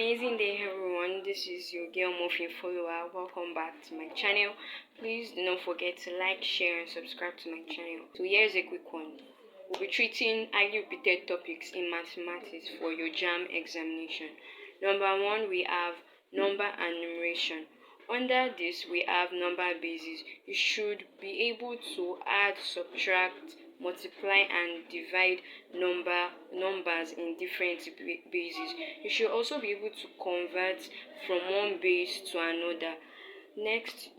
Amazing day everyone, this is your girl Muffin follower. Welcome back to my channel. Please do not forget to like, share and subscribe to my channel. So here's a quick one. We'll be treating highly repeated topics in mathematics for your Jamb examination. Number one, we have number and numeration. Under this, we have number bases. You should be able to add, subtract, multiply and divide numbers in different bases. You should also be able to convert from one base to another. Next,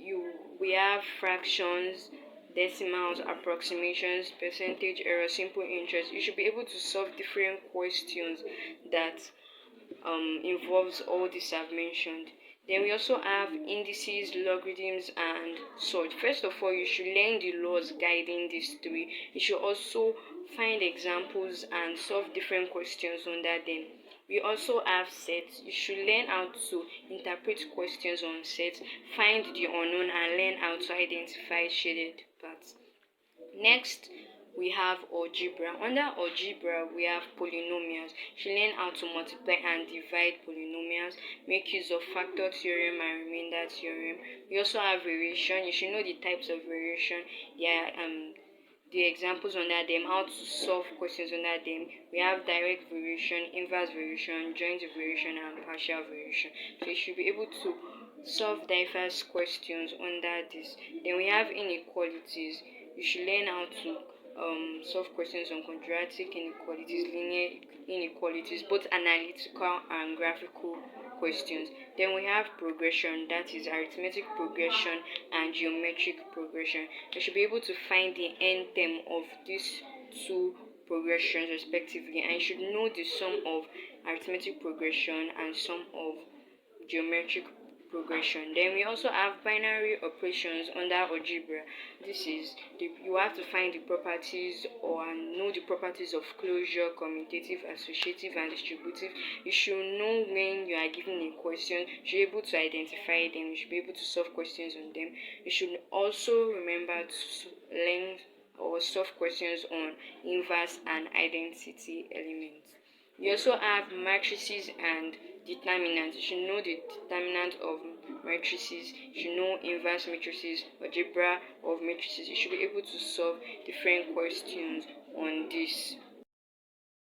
we have fractions, decimals, approximations, percentage error, simple interest. You should be able to solve different questions that involves all this I've mentioned. Then we also have indices, logarithms, and such. First of all, you should learn the laws guiding these three. You should also find examples and solve different questions under them. We also have sets. You should learn how to interpret questions on sets, find the unknown, and learn how to identify shaded parts. Next, we have algebra. Under algebra, we have polynomials. You should learn how to multiply and divide polynomials, make use of factor theorem and remainder theorem. We also have variation. You should know the types of variation. The examples under them, how to solve questions under them. We have direct variation, inverse variation, joint variation, and partial variation. So you should be able to solve diverse questions under this. Then we have inequalities. You should learn how to solve questions on quadratic inequalities, linear inequalities, both analytical and graphical questions. Then we have progression, that is arithmetic progression and geometric progression. You should be able to find the end term of these two progressions respectively, and you should know the sum of arithmetic progression and sum of geometric progression. Then we also have binary operations under algebra. This is you have to find the properties or know the properties of closure, commutative, associative, and distributive. You should know when you are given a question. You should be able to identify them. You should be able to solve questions on them. You should also remember to learn or solve questions on inverse and identity elements. You also have matrices and determinants. You should know the determinant of matrices. You should know inverse matrices, algebra of matrices. You should be able to solve different questions on this.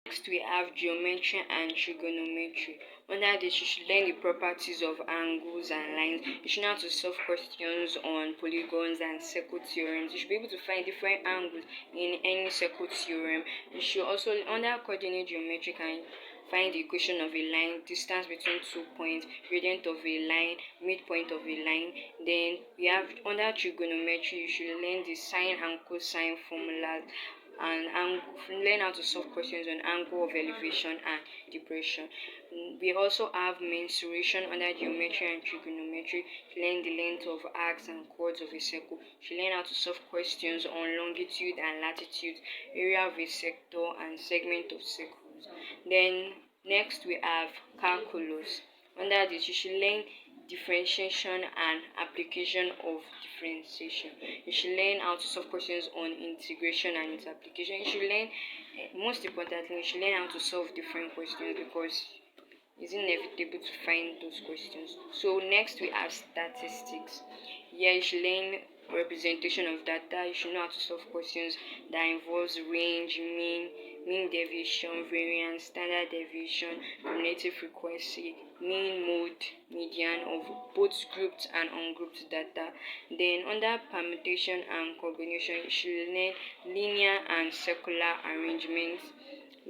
Next, we have geometry and trigonometry. Under this, you should learn the properties of angles and lines. You should know how to solve questions on polygons and circle theorems. You should be able to find different angles in any circle theorem. You should also, under coordinate geometry, can find the equation of a line, distance between 2 points, gradient of a line, midpoint of a line. Then we have under trigonometry, you should learn the sine and cosine formulas and learn how to solve questions on angle of elevation and depression. We also have mensuration under geometry and trigonometry. You learn the length of arcs and chords of a circle. You learn how to solve questions on longitude and latitude, area of a sector, and segment of circles. Then next we have calculus. Under this, you should learn differentiation and application of differentiation. You should learn how to solve questions on integration and its application. You should learn, most importantly, you should learn how to solve different questions because it's inevitable to find those questions. So next we have statistics. Here you should learn representation of data. You should know how to solve questions that involves range, mean deviation, variance, standard deviation, relative frequency, mean, mode, median of both grouped and ungrouped data. Then under permutation and combination, you should learn linear and circular arrangements.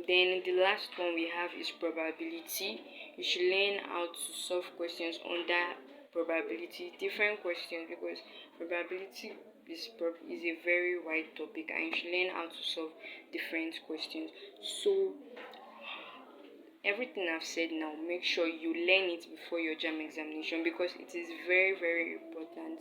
Then the last one we have is probability. You should learn how to solve questions under probability, different questions, because probability is a very wide topic and you should learn how to solve different questions. So everything I've said now, make sure you learn it before your Jamb examination because it is very, very important.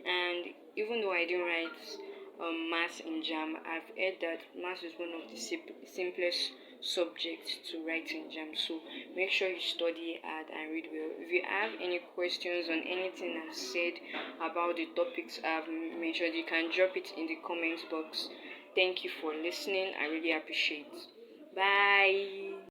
And even though I didn't write maths in Jamb, I've heard that maths is one of the simplest subjects to write in Jamb. So make sure you study hard and read well. If you have any questions on anything I've said about the topics I've mentioned, you can drop it in the comments box. Thank you for listening. I really appreciate it. Bye.